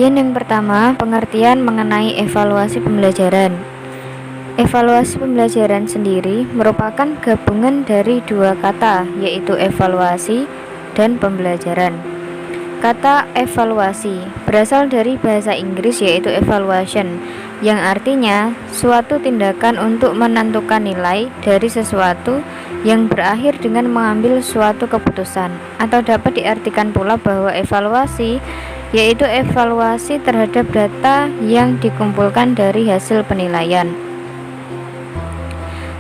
Bagian yang pertama, pengertian mengenai evaluasi pembelajaran. Evaluasi pembelajaran sendiri merupakan gabungan dari dua kata, yaitu evaluasi dan pembelajaran. Kata evaluasi berasal dari bahasa Inggris yaitu evaluation, yang artinya suatu tindakan untuk menentukan nilai dari sesuatu yang berakhir dengan mengambil suatu keputusan. Atau dapat diartikan pula bahwa evaluasi yaitu evaluasi terhadap data yang dikumpulkan dari hasil penilaian.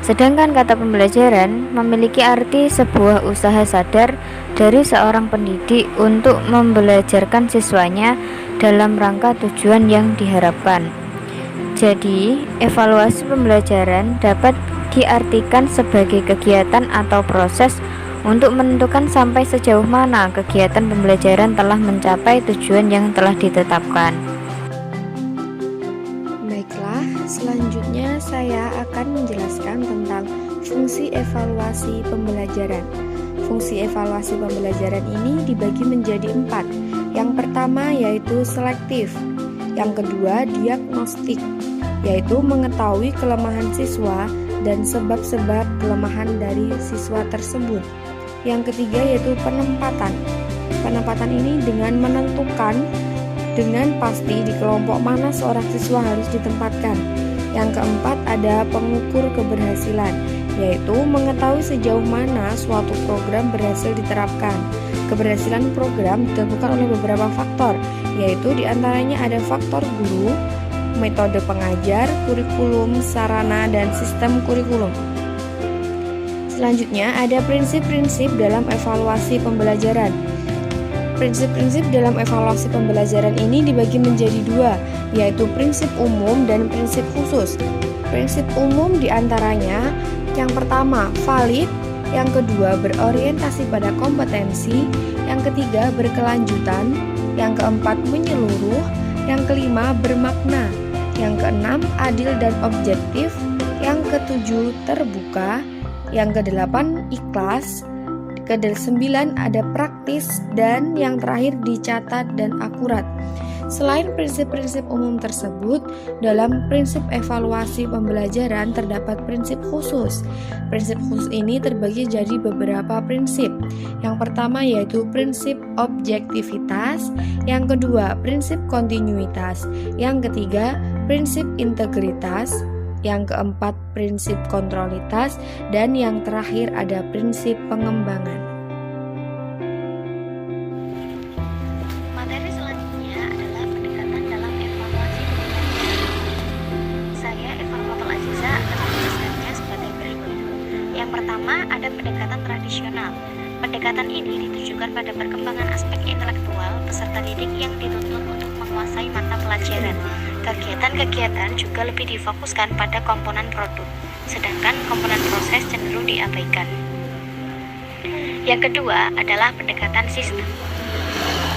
Sedangkan kata pembelajaran memiliki arti sebuah usaha sadar dari seorang pendidik untuk membelajarkan siswanya dalam rangka tujuan yang diharapkan. Jadi, evaluasi pembelajaran dapat diartikan sebagai kegiatan atau proses untuk menentukan sampai sejauh mana kegiatan pembelajaran telah mencapai tujuan yang telah ditetapkan. Baiklah, selanjutnya saya akan menjelaskan tentang fungsi evaluasi pembelajaran. Fungsi evaluasi pembelajaran ini dibagi menjadi 4. Yang pertama yaitu selektif. Yang kedua diagnostik, yaitu mengetahui kelemahan siswa dan sebab-sebab kelemahan dari siswa tersebut. Yang ketiga yaitu penempatan. Penempatan ini dengan menentukan dengan pasti di kelompok mana seorang siswa harus ditempatkan. Yang keempat ada pengukur keberhasilan, yaitu mengetahui sejauh mana suatu program berhasil diterapkan. Keberhasilan program ditentukan oleh beberapa faktor, yaitu diantaranya ada faktor guru, metode pengajar, kurikulum, sarana, dan sistem kurikulum. Selanjutnya ada prinsip-prinsip dalam evaluasi pembelajaran. Prinsip-prinsip dalam evaluasi pembelajaran ini dibagi menjadi 2, yaitu prinsip umum dan prinsip khusus. Prinsip umum diantaranya yang pertama valid, yang kedua berorientasi pada kompetensi, yang ketiga berkelanjutan, yang keempat menyeluruh, yang kelima bermakna, yang keenam adil dan objektif, yang ketujuh terbuka, yang kedelapan ikhlas, kesembilan ada praktis, dan yang terakhir dicatat dan akurat. Selain prinsip-prinsip umum tersebut, dalam prinsip evaluasi pembelajaran terdapat prinsip khusus. Prinsip khusus ini terbagi jadi beberapa prinsip. Yang pertama yaitu prinsip objektivitas, yang kedua prinsip kontinuitas, yang ketiga prinsip integritas, yang keempat prinsip kontrolitas, dan yang terakhir ada prinsip pengembangan. Materi selanjutnya adalah pendekatan dalam evaluasi pembelajaran. Saya Evaluator Aziza akan menjelaskannya sebagai berikut. Yang pertama ada pendekatan tradisional. Pendekatan ini ditujukan pada perkembangan aspek intelektual peserta didik yang dituntut untuk menguasai mata pelajaran. Kegiatan-kegiatan juga lebih difokuskan pada komponen produk, sedangkan komponen proses cenderung diabaikan. Yang kedua adalah pendekatan sistem.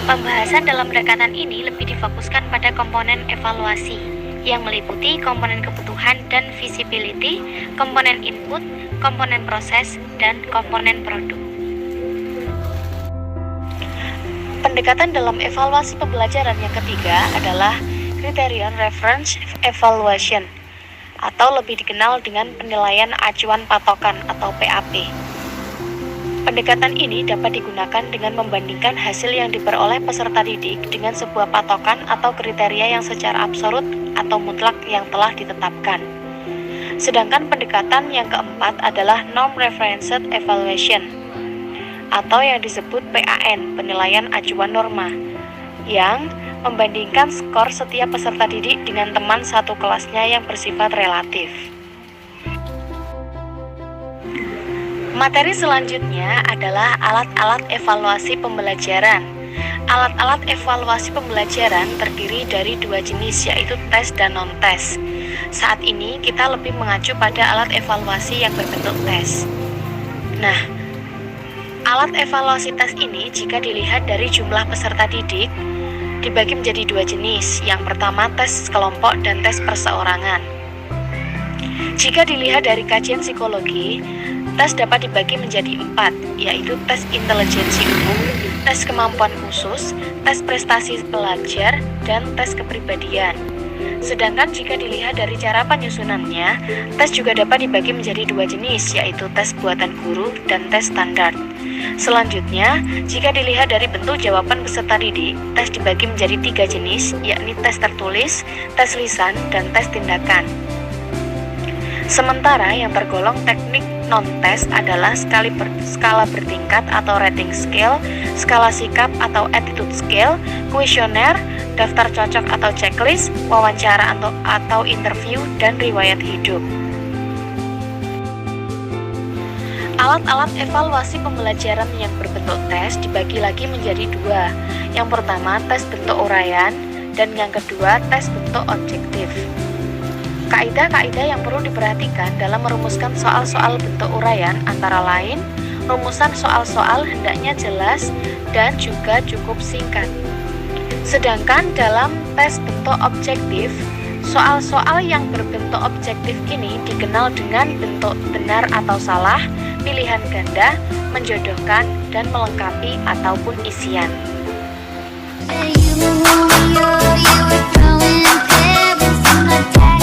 Pembahasan dalam pendekatan ini lebih difokuskan pada komponen evaluasi, yang meliputi komponen kebutuhan dan visibility, komponen input, komponen proses, dan komponen produk. Pendekatan dalam evaluasi pembelajaran yang ketiga adalah Criterion Reference Evaluation, atau lebih dikenal dengan penilaian acuan patokan atau PAP. Pendekatan ini dapat digunakan dengan membandingkan hasil yang diperoleh peserta didik dengan sebuah patokan atau kriteria yang secara absolut atau mutlak yang telah ditetapkan. Sedangkan pendekatan yang keempat adalah Norm Referenced Evaluation, atau yang disebut PAN, penilaian acuan norma, yang membandingkan skor setiap peserta didik dengan teman satu kelasnya yang bersifat relatif. Materi selanjutnya adalah alat-alat evaluasi pembelajaran. Alat-alat evaluasi pembelajaran terdiri dari 2 jenis, yaitu tes dan non-tes. Saat ini kita lebih mengacu pada alat evaluasi yang berbentuk tes. Nah, alat evaluasi tes ini jika dilihat dari jumlah peserta didik dibagi menjadi 2 jenis. Yang pertama tes kelompok dan tes perseorangan. Jika dilihat dari kajian psikologi, Tes dapat dibagi menjadi 4, yaitu tes intelijensi umum, tes kemampuan khusus, tes prestasi pelajar, dan tes kepribadian. Sedangkan jika dilihat dari cara penyusunannya, tes juga dapat dibagi menjadi 2 jenis, yaitu tes buatan guru dan tes standar. Selanjutnya, jika dilihat dari bentuk jawaban peserta didik, tes dibagi menjadi 3 jenis, yakni tes tertulis, tes lisan, dan tes tindakan. Sementara yang tergolong teknik non-tes adalah skala bertingkat atau rating scale, skala sikap atau attitude scale, kuesioner, daftar cocok atau checklist, wawancara atau interview, dan riwayat hidup. Alat-alat evaluasi pembelajaran yang berbentuk tes dibagi lagi menjadi 2. Yang pertama, tes bentuk uraian, dan yang kedua, tes bentuk objektif. Kaidah-kaidah yang perlu diperhatikan dalam merumuskan soal-soal bentuk uraian antara lain, rumusan soal-soal hendaknya jelas dan juga cukup singkat. Sedangkan dalam tes bentuk objektif, soal-soal yang berbentuk objektif ini dikenal dengan bentuk benar atau salah, pilihan ganda, menjodohkan, dan melengkapi ataupun isian. You were throwing pebbles in my day.